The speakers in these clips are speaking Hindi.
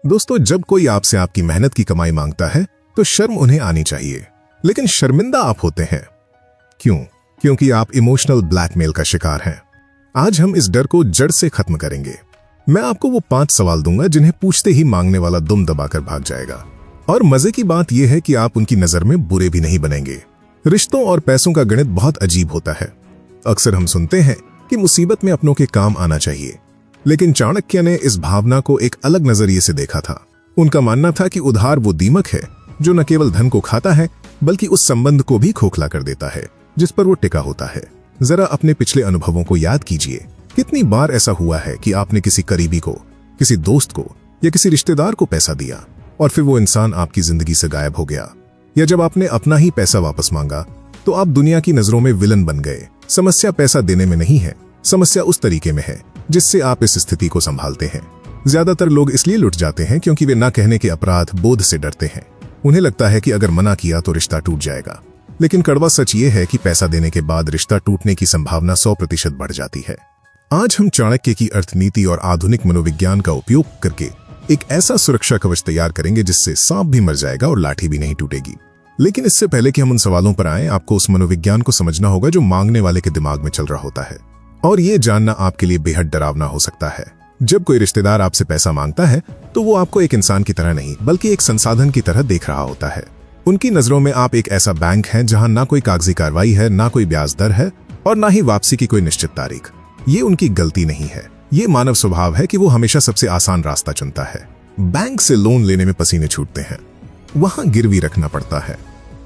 दोस्तों, जब कोई आपसे आपकी मेहनत की कमाई मांगता है तो शर्म उन्हें आनी चाहिए, लेकिन शर्मिंदा आप होते हैं। क्यों? क्योंकि आप इमोशनल ब्लैकमेल का शिकार हैं। आज हम इस डर को जड़ से खत्म करेंगे। मैं आपको वो 5 सवाल दूंगा जिन्हें पूछते ही मांगने वाला दुम दबाकर भाग जाएगा। और मजे की बात यह है कि आप उनकी नजर में बुरे भी नहीं बनेंगे। रिश्तों और पैसों का गणित बहुत अजीब होता है। अक्सर हम सुनते हैं कि मुसीबत में अपनों के काम आना चाहिए, लेकिन चाणक्य ने इस भावना को एक अलग नजरिए से देखा था। उनका मानना था कि उधार वो दीमक है जो न केवल धन को खाता है बल्कि उस संबंध को भी खोखला कर देता है जिस पर वो टिका होता है। जरा अपने पिछले अनुभवों को याद कीजिए। कितनी बार ऐसा हुआ है कि आपने किसी करीबी को, किसी दोस्त को या किसी रिश्तेदार को पैसा दिया और फिर वो इंसान आपकी जिंदगी से गायब हो गया। या जब आपने अपना ही पैसा वापस मांगा तो आप दुनिया की नजरों में विलन बन गए। समस्या पैसा देने में नहीं है, समस्या उस तरीके में है जिससे आप इस स्थिति को संभालते हैं। ज्यादातर लोग इसलिए लुट जाते हैं क्योंकि वे ना कहने के अपराध बोध से डरते हैं। उन्हें लगता है कि अगर मना किया तो रिश्ता टूट जाएगा, लेकिन कड़वा सच ये है कि पैसा देने के बाद रिश्ता टूटने की संभावना 100% बढ़ जाती है। आज हम चाणक्य की अर्थनीति और आधुनिक मनोविज्ञान का उपयोग करके एक ऐसा सुरक्षा कवच तैयार करेंगे जिससे सांप भी मर जाएगा और लाठी भी नहीं टूटेगी। लेकिन इससे पहले कि हम उन सवालों पर आएं, आपको उस मनोविज्ञान को समझना होगा जो मांगने वाले के दिमाग में चल रहा होता है। और ये जानना आपके लिए बेहद डरावना हो सकता है। जब कोई रिश्तेदार आपसे पैसा मांगता है तो वो आपको एक इंसान की तरह नहीं बल्कि एक संसाधन की तरह देख रहा होता है। उनकी नजरों में आप एक ऐसा बैंक हैं जहां ना कोई कागजी कार्रवाई है, ना कोई ब्याज दर है और ना ही वापसी की कोई निश्चित तारीख। ये उनकी गलती नहीं है, ये मानव स्वभाव है कि वो हमेशा सबसे आसान रास्ता चुनता है। बैंक से लोन लेने में पसीने छूटते हैं, वहां गिरवी रखना पड़ता है,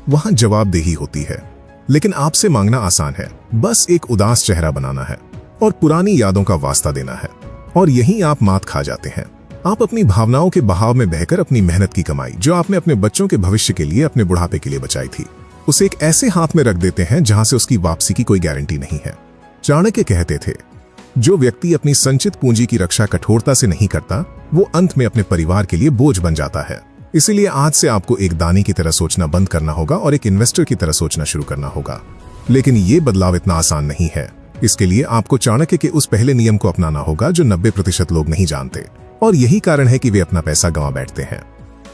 वहां जवाबदेही होती है। लेकिन आपसे मांगना आसान है, बस एक उदास चेहरा बनाना है और पुरानी यादों का वास्ता देना है। और यहीं आप मात खा जाते हैं। आप अपनी भावनाओं के बहाव में बहकर अपनी मेहनत की कमाई, जो आपने अपने बच्चों के भविष्य के लिए, अपने बुढ़ापे के लिए बचाई थी, उसे एक ऐसे हाथ में रख देते हैं जहां से उसकी वापसी की कोई गारंटी नहीं है। चाणक्य कहते थे, जो व्यक्ति अपनी संचित पूंजी की रक्षा कठोरता से नहीं करता, वो अंत में अपने परिवार के लिए बोझ बन जाता है। इसीलिए आज से आपको एक दानी की तरह सोचना बंद करना होगा और एक इन्वेस्टर की तरह सोचना शुरू करना होगा। लेकिन ये बदलाव इतना आसान नहीं है। इसके लिए आपको चाणक्य के उस पहले नियम को अपनाना होगा जो 90% लोग नहीं जानते, और यही कारण है कि वे अपना पैसा गंवा बैठते हैं।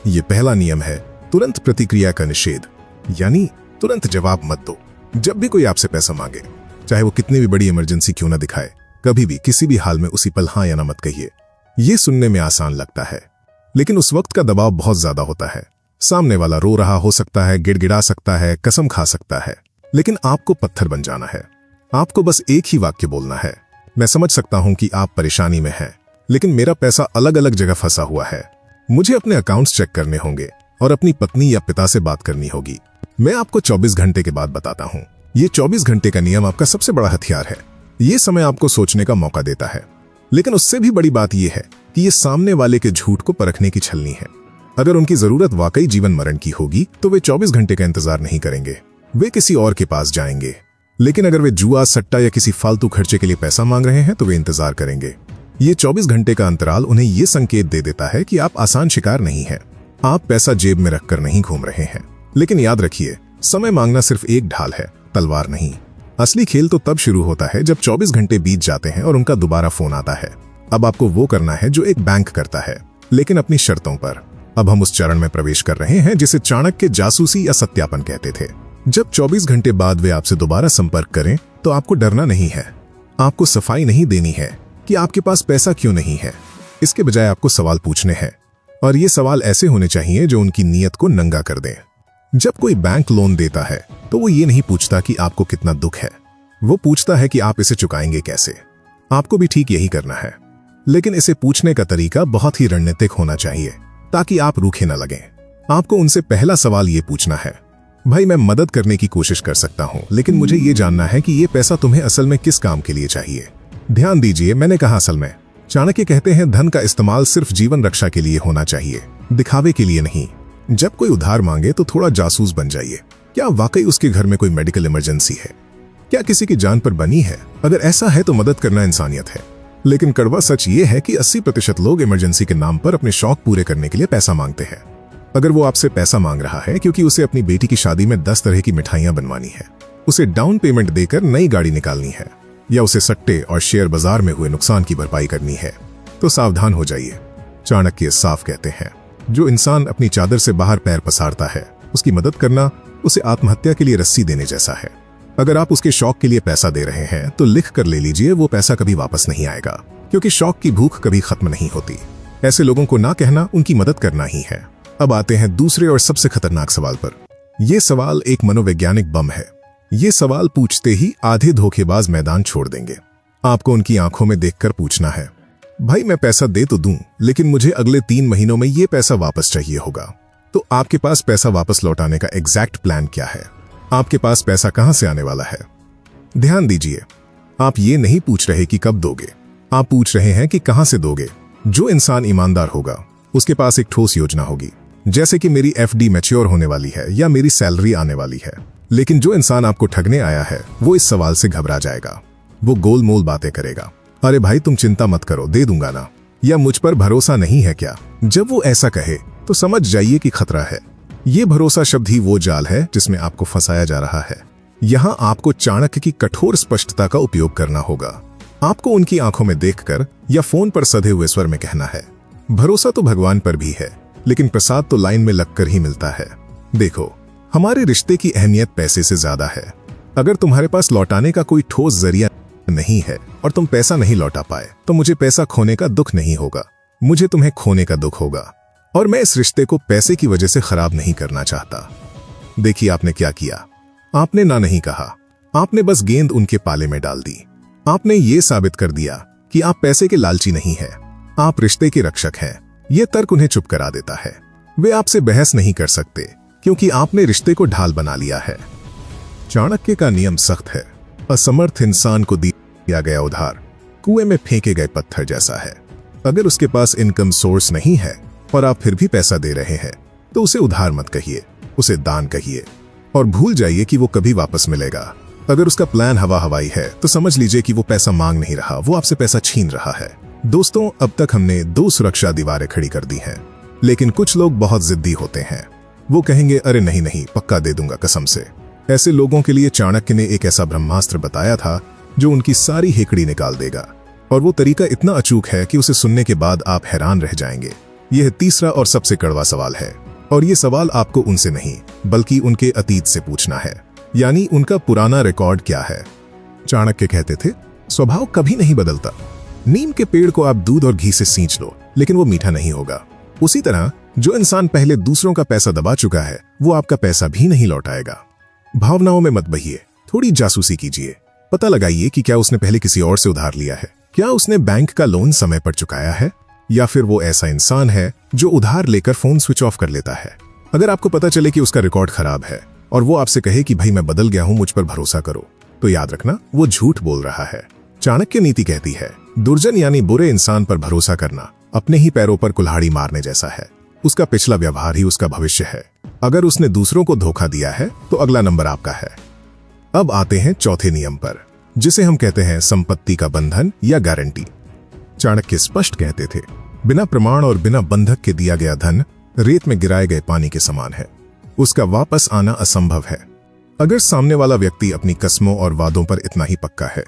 ये पहला नियम है तुरंत प्रतिक्रिया का निषेध, यानी तुरंत जवाब मत दो। जब भी कोई आपसे पैसा मांगे, चाहे वो कितनी भी बड़ी इमरजेंसी क्यों ना दिखाए, कभी भी किसी भी हाल में उसी पल हाँ या ना मत कहिए। ये सुनने में आसान लगता है, लेकिन उस वक्त का दबाव बहुत ज्यादा होता है। सामने वाला रो रहा हो सकता है, गिड़गिड़ा सकता है, कसम खा सकता है, लेकिन आपको पत्थर बन जाना है। आपको बस एक ही वाक्य बोलना है, मैं समझ सकता हूं कि आप परेशानी में हैं, लेकिन मेरा पैसा अलग अलग जगह फंसा हुआ है। मुझे अपने अकाउंट्स चेक करने होंगे और अपनी पत्नी या पिता से बात करनी होगी। मैं आपको 24 घंटे के बाद बताता हूं। ये 24 घंटे का नियम आपका सबसे बड़ा हथियार है। ये समय आपको सोचने का मौका देता है, लेकिन उससे भी बड़ी बात यह है कि ये सामने वाले के झूठ को परखने की छलनी है। अगर उनकी जरूरत वाकई जीवन मरण की होगी तो वे 24 घंटे का इंतजार नहीं करेंगे, वे किसी और के पास जाएंगे। लेकिन अगर वे जुआ, सट्टा या किसी फालतू खर्चे के लिए पैसा मांग रहे हैं तो वे इंतजार करेंगे। ये 24 घंटे का अंतराल उन्हें ये संकेत दे देता है कि आप आसान शिकार नहीं हैं। आप पैसा जेब में रखकर नहीं घूम रहे हैं। लेकिन याद रखिए, समय मांगना सिर्फ एक ढाल है, तलवार नहीं। असली खेल तो तब शुरू होता है जब 24 घंटे बीत जाते हैं और उनका दोबारा फोन आता है। अब आपको वो करना है जो एक बैंक करता है, लेकिन अपनी शर्तों पर। अब हम उस चरण में प्रवेश कर रहे हैं जिसे चाणक्य जासूसी या सत्यापन कहते थे। जब 24 घंटे बाद वे आपसे दोबारा संपर्क करें तो आपको डरना नहीं है। आपको सफाई नहीं देनी है कि आपके पास पैसा क्यों नहीं है। इसके बजाय आपको सवाल पूछने हैं, और ये सवाल ऐसे होने चाहिए जो उनकी नीयत को नंगा कर दें। जब कोई बैंक लोन देता है तो वो ये नहीं पूछता कि आपको कितना दुख है, वो पूछता है कि आप इसे चुकाएंगे कैसे। आपको भी ठीक यही करना है, लेकिन इसे पूछने का तरीका बहुत ही रणनीतिक होना चाहिए ताकि आप रूखे न लगें। आपको उनसे पहला सवाल ये पूछना है, भाई मैं मदद करने की कोशिश कर सकता हूं, लेकिन मुझे ये जानना है कि ये पैसा तुम्हें असल में किस काम के लिए चाहिए। ध्यान दीजिए, मैंने कहा असल में। चाणक्य कहते हैं धन का इस्तेमाल सिर्फ जीवन रक्षा के लिए होना चाहिए, दिखावे के लिए नहीं। जब कोई उधार मांगे तो थोड़ा जासूस बन जाइए। क्या वाकई उसके घर में कोई मेडिकल इमरजेंसी है? क्या किसी की जान पर बनी है? अगर ऐसा है तो मदद करना इंसानियत है। लेकिन कड़वा सच ये है कि 80% लोग इमरजेंसी के नाम पर अपने शौक पूरे करने के लिए पैसा मांगते हैं। अगर वो आपसे पैसा मांग रहा है क्योंकि उसे अपनी बेटी की शादी में 10 तरह की मिठाइयां बनवानी है, उसे डाउन पेमेंट देकर नई गाड़ी निकालनी है, या उसे सट्टे और शेयर बाजार में हुए नुकसान की भरपाई करनी है, तो सावधान हो जाइए। चाणक्य साफ कहते हैं, जो इंसान अपनी चादर से बाहर पैर पसारता है, उसकी मदद करना उसे आत्महत्या के लिए रस्सी देने जैसा है। अगर आप उसके शौक के लिए पैसा दे रहे हैं तो लिख कर ले लीजिए, वो पैसा कभी वापस नहीं आएगा, क्योंकि शौक की भूख कभी खत्म नहीं होती। ऐसे लोगों को ना कहना उनकी मदद करना ही है। अब आते हैं दूसरे और सबसे खतरनाक सवाल पर। यह सवाल एक मनोवैज्ञानिक बम है। ये सवाल पूछते ही आधे धोखेबाज मैदान छोड़ देंगे। आपको उनकी आंखों में देखकर पूछना है, भाई मैं पैसा दे तो दूं, लेकिन मुझे अगले 3 महीनों में ये पैसा वापस चाहिए होगा। तो आपके पास पैसा वापस लौटाने का एग्जैक्ट प्लान क्या है? आपके पास पैसा कहां से आने वाला है? ध्यान दीजिए, आप ये नहीं पूछ रहे कि कब दोगे, आप पूछ रहे हैं कि कहां से दोगे। जो इंसान ईमानदार होगा उसके पास एक ठोस योजना होगी, जैसे कि मेरी एफडी मैच्योर होने वाली है या मेरी सैलरी आने वाली है। लेकिन जो इंसान आपको ठगने आया है वो इस सवाल से घबरा जाएगा। वो गोलमोल बातें करेगा, अरे भाई तुम चिंता मत करो, दे दूंगा ना, या मुझ पर भरोसा नहीं है क्या? जब वो ऐसा कहे तो समझ जाइए कि खतरा है। ये भरोसा शब्द ही वो जाल है जिसमें आपको फंसाया जा रहा है। यहां आपको चाणक्य की कठोर स्पष्टता का उपयोग करना होगा। आपको उनकी आंखों में देखकर या फोन पर सधे हुए स्वर में कहना है, भरोसा तो भगवान पर भी है, लेकिन प्रसाद तो लाइन में लगकर ही मिलता है। देखो, हमारे रिश्ते की अहमियत पैसे से ज्यादा है। अगर तुम्हारे पास लौटाने का कोई ठोस जरिया नहीं है और तुम पैसा नहीं लौटा पाए, तो मुझे पैसा खोने का दुख नहीं होगा, मुझे तुम्हें खोने का दुख होगा। और मैं इस रिश्ते को पैसे की वजह से खराब नहीं करना चाहता। देखिए आपने क्या किया। आपने ना नहीं कहा, आपने बस गेंद उनके पाले में डाल दी। आपने ये साबित कर दिया कि आप पैसे के लालची नहीं हैं, आप रिश्ते के रक्षक हैं। यह तर्क उन्हें चुप करा देता है। वे आपसे बहस नहीं कर सकते, क्योंकि आपने रिश्ते को ढाल बना लिया है। चाणक्य का नियम सख्त है। असमर्थ इंसान को दिया गया उधार कुएं में फेंके गए पत्थर जैसा है। अगर उसके पास इनकम सोर्स नहीं है और आप फिर भी पैसा दे रहे हैं, तो उसे उधार मत कहिए, उसे दान कहिए और भूल जाइए कि वो कभी वापस मिलेगा। अगर उसका प्लान हवा हवाई है तो समझ लीजिए कि वो पैसा मांग नहीं रहा, वो आपसे पैसा छीन रहा है। दोस्तों, अब तक हमने 2 सुरक्षा दीवारें खड़ी कर दी हैं, लेकिन कुछ लोग बहुत जिद्दी होते हैं। वो कहेंगे, अरे नहीं नहीं, पक्का दे दूंगा कसम से। ऐसे लोगों के लिए चाणक्य ने एक ऐसा ब्रह्मास्त्र बताया था जो उनकी सारी हेकड़ी निकाल देगा, और वो तरीका इतना अचूक है कि उसे सुनने के बाद आप हैरान रह जाएंगे। यह तीसरा और सबसे कड़वा सवाल है, और ये सवाल आपको उनसे नहीं बल्कि उनके अतीत से पूछना है, यानी उनका पुराना रिकॉर्ड क्या है। चाणक्य कहते थे, स्वभाव कभी नहीं बदलता। नीम के पेड़ को आप दूध और घी से सींच लो, लेकिन वो मीठा नहीं होगा। उसी तरह जो इंसान पहले दूसरों का पैसा दबा चुका है, वो आपका पैसा भी नहीं लौटाएगा। भावनाओं में मत बहिए, थोड़ी जासूसी कीजिए। पता लगाइए कि क्या उसने पहले किसी और से उधार लिया है, क्या उसने बैंक का लोन समय पर चुकाया है, या फिर वो ऐसा इंसान है जो उधार लेकर फोन स्विच ऑफ कर लेता है। अगर आपको पता चले कि उसका रिकॉर्ड खराब है और वो आपसे कहे कि भाई मैं बदल गया हूं, मुझ पर भरोसा करो, तो याद रखना वो झूठ बोल रहा है। चाणक्य नीति कहती है, दुर्जन यानी बुरे इंसान पर भरोसा करना अपने ही पैरों पर कुल्हाड़ी मारने जैसा है। उसका पिछला व्यवहार ही उसका भविष्य है। अगर उसने दूसरों को धोखा दिया है तो अगला नंबर आपका है। अब आते हैं चौथे नियम पर, जिसे हम कहते हैं संपत्ति का बंधन या गारंटी। चाणक्य स्पष्ट कहते थे, बिना प्रमाण और बिना बंधक के दिया गया धन रेत में गिराए गए पानी के समान है, उसका वापस आना असंभव है। अगर सामने वाला व्यक्ति अपनी कस्मों और वादों पर इतना ही पक्का है,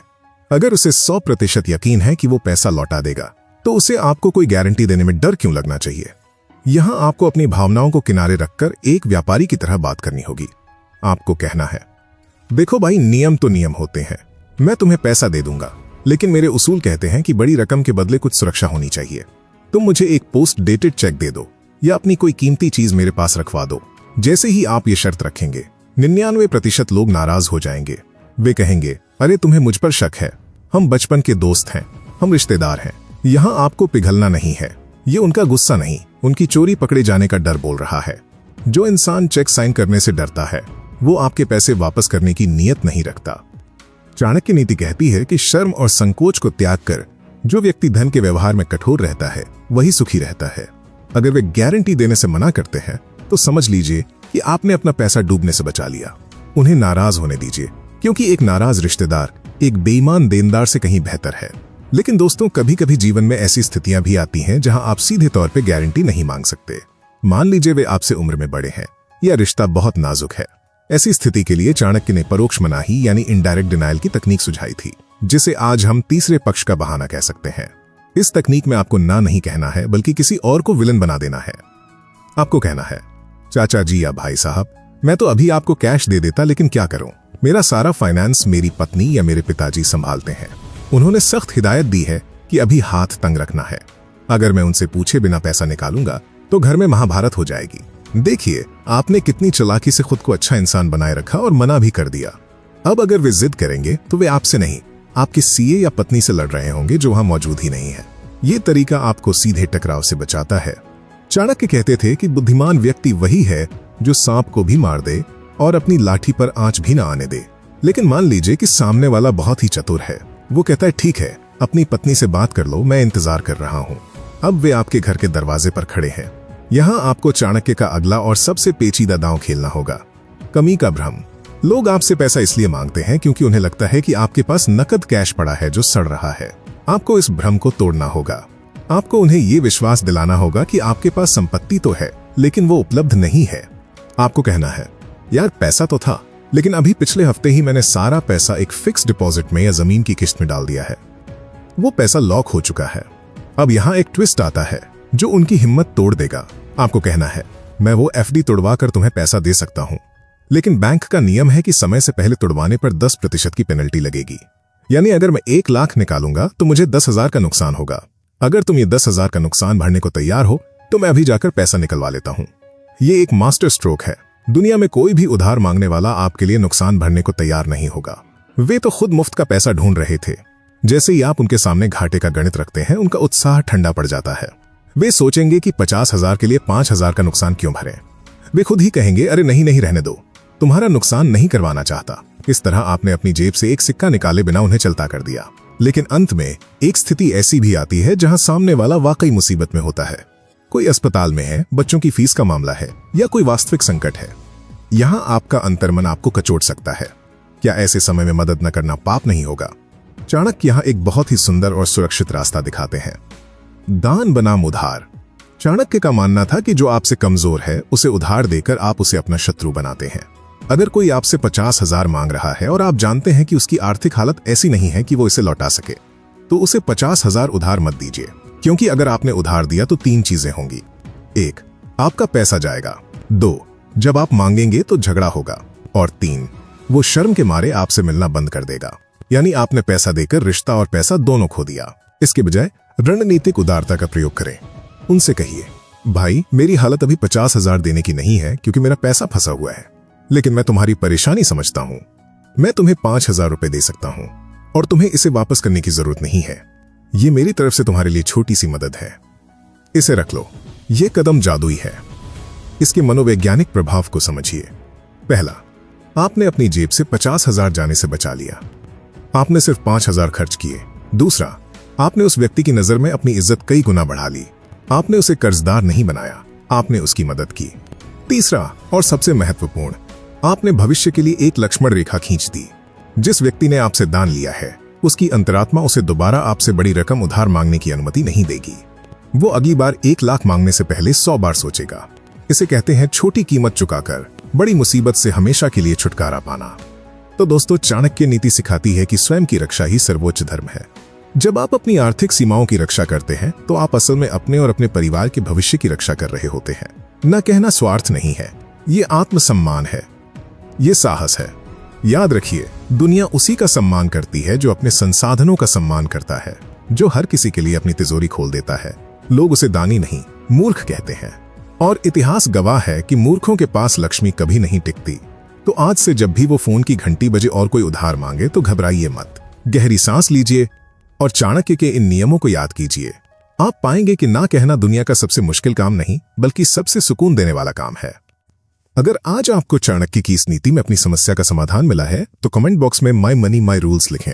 अगर उसे 100% यकीन है कि वो पैसा लौटा देगा, तो उसे आपको कोई गारंटी देने में डर क्यों लगना चाहिए? यहां आपको अपनी भावनाओं को किनारे रखकर एक व्यापारी की तरह बात करनी होगी। आपको कहना है, देखो भाई, नियम तो नियम होते हैं, मैं तुम्हें पैसा दे दूंगा, लेकिन मेरे उसूल कहते हैं कि बड़ी रकम के बदले कुछ सुरक्षा होनी चाहिए। तुम मुझे एक पोस्ट डेटेड चेक दे दो या अपनी कोई कीमती चीज मेरे पास रखवा दो। जैसे ही आप ये शर्त रखेंगे, 99% लोग नाराज हो जाएंगे। वे कहेंगे, अरे तुम्हें मुझ पर शक है, हम बचपन के दोस्त हैं, हम रिश्तेदार हैं। यहां आपको पिघलना नहीं है। ये उनका गुस्सा नहीं, उनकी चोरी पकड़े जाने का डर बोल रहा है। जो इंसान चेक साइन करने से डरता है, वो आपके पैसे वापस करने की नीयत नहीं रखता। चाणक्य नीति कहती है कि शर्म और संकोच को त्याग कर जो व्यक्ति धन के व्यवहार में कठोर रहता है, वही सुखी रहता है। अगर वे गारंटी देने से मना करते हैं, तो समझ लीजिए कि आपने अपना पैसा डूबने से बचा लिया। उन्हें नाराज होने दीजिए, क्योंकि एक नाराज रिश्तेदार एक बेईमान देनदार से कहीं बेहतर है। लेकिन दोस्तों, कभी कभी जीवन में ऐसी स्थितियां भी आती हैं जहां आप सीधे तौर पे गारंटी नहीं मांग सकते। मान लीजिए वे आपसे उम्र में बड़े हैं या रिश्ता बहुत नाजुक है। ऐसी स्थिति के लिए चाणक्य ने परोक्ष मनाही यानी इनडायरेक्ट डिनायल की तकनीक सुझाई थी, जिसे आज हम तीसरे पक्ष का बहाना कह सकते हैं। इस तकनीक में आपको ना नहीं कहना है, बल्कि किसी और को विलन बना देना है। आपको कहना है, चाचा जी या भाई साहब, मैं तो अभी आपको कैश दे देता, लेकिन क्या करूं, मेरा सारा फाइनेंस मेरी पत्नी या मेरे पिताजी संभालते हैं। उन्होंने सख्त हिदायत दी है कि अभी हाथ तंग रखना है। अगर मैं उनसे पूछे बिना पैसा निकालूंगा तो घर में महाभारत हो जाएगी। देखिए, आपने कितनी चालाकी से खुद को अच्छा इंसान बनाए रखा और मना भी कर दिया। अब अगर वे जिद करेंगे तो वे आपसे नहीं, आपके सीए या पत्नी से लड़ रहे होंगे, जो वहां मौजूद ही नहीं है। ये तरीका आपको सीधे टकराव से बचाता है। चाणक्य कहते थे कि बुद्धिमान व्यक्ति वही है जो सांप को भी मार दे और अपनी लाठी पर आंच भी ना आने दे। लेकिन मान लीजिए कि सामने वाला बहुत ही चतुर है। वो कहता है, ठीक है, अपनी पत्नी से बात कर लो, मैं इंतजार कर रहा हूं। अब वे आपके घर के दरवाजे पर खड़े हैं। यहां आपको चाणक्य का अगला और सबसे पेचीदा दांव खेलना होगा, कमी का भ्रम। लोग आपसे पैसा इसलिए मांगते हैं क्योंकि उन्हें लगता है कि आपके पास नकद कैश पड़ा है जो सड़ रहा है। आपको इस भ्रम को तोड़ना होगा। आपको उन्हें यह विश्वास दिलाना होगा कि आपके पास संपत्ति तो है, लेकिन वो उपलब्ध नहीं है। आपको कहना है, यार पैसा तो था, लेकिन अभी पिछले हफ्ते ही मैंने सारा पैसा एक फिक्स डिपॉजिट में या जमीन की किस्त में डाल दिया है। वो पैसा लॉक हो चुका है। अब यहाँ एक ट्विस्ट आता है जो उनकी हिम्मत तोड़ देगा। आपको कहना है, मैं वो एफडी तोड़वा कर तुम्हें पैसा दे सकता हूं, लेकिन बैंक का नियम है कि समय से पहले तोड़वाने पर 10% की पेनल्टी लगेगी। यानी अगर मैं 1 लाख निकालूंगा तो मुझे 10,000 का नुकसान होगा। अगर तुम ये 10,000 का नुकसान भरने को तैयार हो तो मैं अभी जाकर पैसा निकलवा लेता हूं। ये एक मास्टर स्ट्रोक है। दुनिया में कोई भी उधार मांगने वाला आपके लिए नुकसान भरने को तैयार नहीं होगा। वे तो खुद मुफ्त का पैसा ढूंढ रहे थे। जैसे ही आप उनके सामने घाटे का गणित रखते हैं, उनका उत्साह ठंडा पड़ जाता है। वे सोचेंगे कि 50,000 के लिए 5,000 का नुकसान क्यों भरें। वे खुद ही कहेंगे, अरे नहीं नहीं, रहने दो, तुम्हारा नुकसान नहीं करवाना चाहता। इस तरह आपने अपनी जेब से एक सिक्का निकाले बिना उन्हें चलता कर दिया। लेकिन अंत में एक स्थिति ऐसी भी आती है जहां सामने वाला वाकई मुसीबत में होता है। कोई अस्पताल में है, बच्चों की फीस का मामला है, या कोई वास्तविक संकट है। यहां आपका अंतर्मन आपको कचोट सकता है। क्या ऐसे समय में मदद न करना पाप नहीं होगा? चाणक्य यहां एक बहुत ही सुंदर और सुरक्षित रास्ता दिखाते हैं, दान बनाम उधार। चाणक्य का मानना था कि जो आपसे कमजोर है उसे उधार देकर आप उसे अपना शत्रु बनाते हैं। अगर कोई आपसे 50,000 मांग रहा है और आप जानते हैं कि उसकी आर्थिक हालत ऐसी नहीं है कि वो इसे लौटा सके, तो उसे 50,000 उधार मत दीजिए, क्योंकि अगर आपने उधार दिया तो 3 चीजें होंगी। 1, आपका पैसा जाएगा। 2, जब आप मांगेंगे तो झगड़ा होगा। और 3, वो शर्म के मारे आपसे मिलना बंद कर देगा। यानी आपने पैसा देकर रिश्ता और पैसा दोनों खो दिया। इसके बजाय रणनीतिक उदारता का प्रयोग करें। उनसे कहिए, भाई मेरी हालत अभी 50,000 देने की नहीं है क्योंकि मेरा पैसा फंसा हुआ है, लेकिन मैं तुम्हारी परेशानी समझता हूं। मैं तुम्हें 5,000 रुपए दे सकता हूं और तुम्हें इसे वापस करने की जरूरत नहीं है। ये मेरी तरफ से तुम्हारे लिए छोटी सी मदद है, इसे रख लो। यह कदम जादुई है। इसके मनोवैज्ञानिक प्रभाव को समझिए। पहला, आपने अपनी जेब से 50,000 जाने से बचा लिया। आपने सिर्फ 5,000 खर्च किए। दूसरा, आपने उस व्यक्ति की नजर में अपनी इज्जत कई गुना बढ़ा ली। आपने उसे कर्जदार नहीं बनाया, आपने उसकी मदद की। तीसरा और सबसे महत्वपूर्ण, आपने भविष्य के लिए एक लक्ष्मण रेखा खींच दी। जिस व्यक्ति ने आपसे दान लिया है, उसकी अंतरात्मा उसे दोबारा आपसे बड़ी रकम उधार मांगने की अनुमति नहीं देगी। वो अगली बार 1 लाख मांगने से पहले 100 बार सोचेगा। इसे कहते हैं छोटी कीमत चुकाकर बड़ी मुसीबत से हमेशा के लिए छुटकारा पाना। तो दोस्तों, चाणक्य नीति सिखाती है कि स्वयं की रक्षा ही सर्वोच्च धर्म है। जब आप अपनी आर्थिक सीमाओं की रक्षा करते हैं तो आप असल में अपने और अपने परिवार के भविष्य की रक्षा कर रहे होते हैं। न कहना स्वार्थ नहीं है, ये आत्मसम्मान है, ये साहस है। याद रखिए, दुनिया उसी का सम्मान करती है जो अपने संसाधनों का सम्मान करता है, जो हर किसी के लिए अपनी तिजोरी खोल देता है। लोग उसे दानी नहीं, मूर्ख कहते हैं। और इतिहास गवाह है कि मूर्खों के पास लक्ष्मी कभी नहीं टिकती। तो आज से जब भी वो फोन की घंटी बजे और कोई उधार मांगे तो घबराइए मत। गहरी सांस लीजिए और चाणक्य के इन नियमों को याद कीजिए। आप पाएंगे कि ना कहना दुनिया का सबसे मुश्किल काम नहीं, बल्कि सबसे सुकून देने वाला काम है। अगर आज आपको चाणक्य की इस नीति में अपनी समस्या का समाधान मिला है तो कमेंट बॉक्स में माय मनी माय रूल्स लिखें।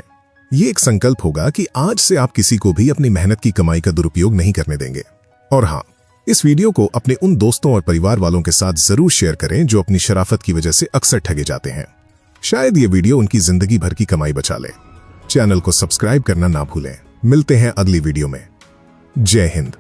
ये एक संकल्प होगा कि आज से आप किसी को भी अपनी मेहनत की कमाई का दुरुपयोग नहीं करने देंगे। और हाँ, इस वीडियो को अपने उन दोस्तों और परिवार वालों के साथ जरूर शेयर करें जो अपनी शराफत की वजह से अक्सर ठगे जाते हैं। शायद ये वीडियो उनकी जिंदगी भर की कमाई बचा ले। चैनल को सब्सक्राइब करना ना भूलें। मिलते हैं अगली वीडियो में। जय हिंद।